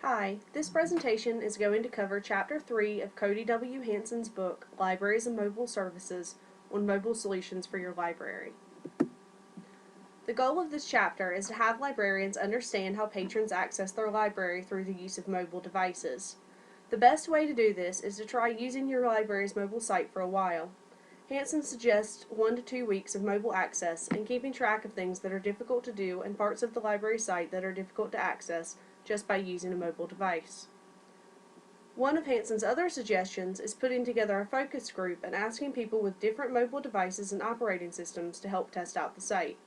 Hi, this presentation is going to cover Chapter 3 of Cody W. Hanson's book, Libraries and Mobile Services, on mobile solutions for your library. The goal of this chapter is to have librarians understand how patrons access their library through the use of mobile devices. The best way to do this is to try using your library's mobile site for a while. Hanson suggests 1 to 2 weeks of mobile access and keeping track of things that are difficult to do and parts of the library site that are difficult to access just by using a mobile device. One of Hanson's other suggestions is putting together a focus group and asking people with different mobile devices and operating systems to help test out the site.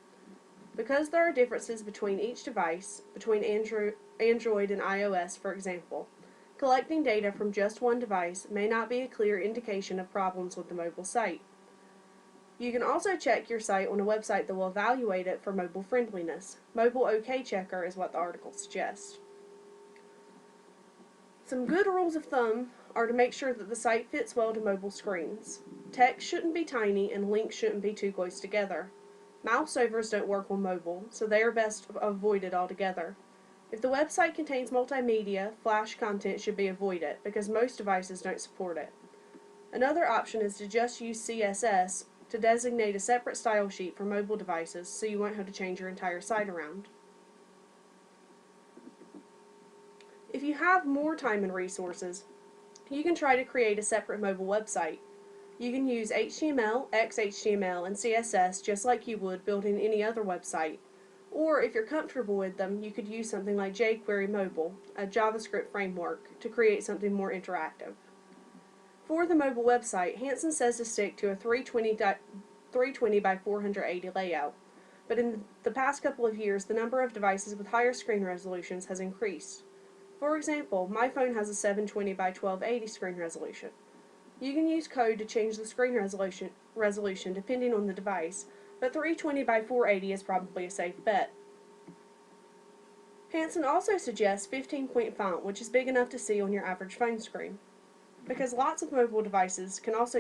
Because there are differences between each device, between Android and iOS for example, collecting data from just one device may not be a clear indication of problems with the mobile site. You can also check your site on a website that will evaluate it for mobile friendliness. Mobile OK Checker is what the article suggests. Some good rules of thumb are to make sure that the site fits well to mobile screens. Text shouldn't be tiny and links shouldn't be too close together. Mouse overs don't work on mobile, so they are best avoided altogether. If the website contains multimedia, flash content should be avoided because most devices don't support it. Another option is to just use CSS to designate a separate style sheet for mobile devices so you won't have to change your entire site around. If you have more time and resources, you can try to create a separate mobile website. You can use HTML, XHTML, and CSS just like you would building any other website. Or if you're comfortable with them, you could use something like jQuery Mobile, a JavaScript framework, to create something more interactive. For the mobile website, Hanson says to stick to a 320 by 480 layout, but in the past couple of years, the number of devices with higher screen resolutions has increased. For example, my phone has a 720 by 1280 screen resolution. You can use code to change the screen resolution depending on the device, but 320 by 480 is probably a safe bet. Hanson also suggests 15-point font, which is big enough to see on your average phone screen. Because lots of mobile devices can also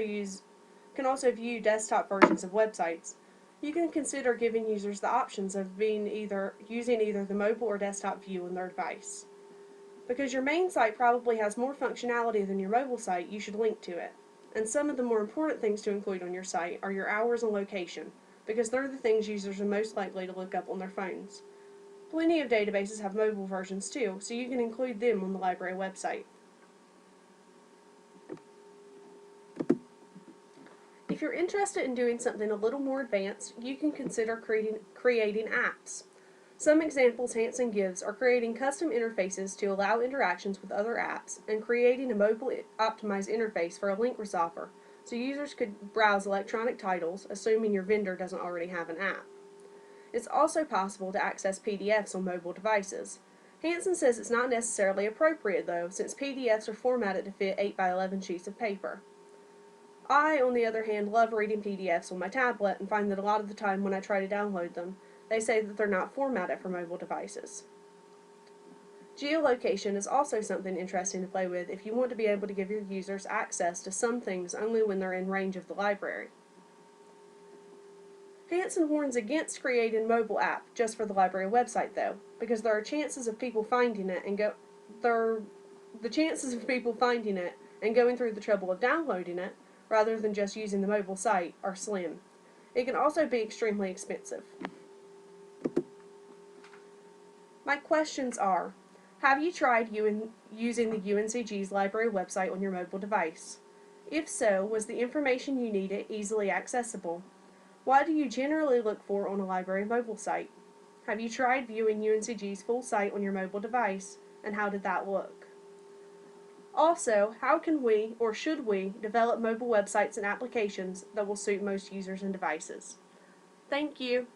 view desktop versions of websites, you can consider giving users the options of using either the mobile or desktop view on their device. Because your main site probably has more functionality than your mobile site, you should link to it. And some of the more important things to include on your site are your hours and location, because they're the things users are most likely to look up on their phones. Plenty of databases have mobile versions too, so you can include them on the library website. If you're interested in doing something a little more advanced, you can consider creating apps. Some examples Hanson gives are creating custom interfaces to allow interactions with other apps and creating a mobile optimized interface for a link resolver so users could browse electronic titles, assuming your vendor doesn't already have an app. It's also possible to access PDFs on mobile devices. Hanson says it's not necessarily appropriate though, since PDFs are formatted to fit 8 by 11 sheets of paper. I, on the other hand, love reading PDFs on my tablet and find that a lot of the time when I try to download them, they say that they're not formatted for mobile devices. Geolocation is also something interesting to play with if you want to be able to give your users access to some things only when they're in range of the library. Hanson warns against creating a mobile app just for the library website though, because there are chances of people finding it and going through the trouble of downloading it rather than just using the mobile site are slim. It can also be extremely expensive. My questions are, have you tried using the UNCG's library website on your mobile device? If so, was the information you needed easily accessible? What do you generally look for on a library mobile site? Have you tried viewing UNCG's full site on your mobile device, and how did that look? Also, how can we, or should we, develop mobile websites and applications that will suit most users and devices? Thank you.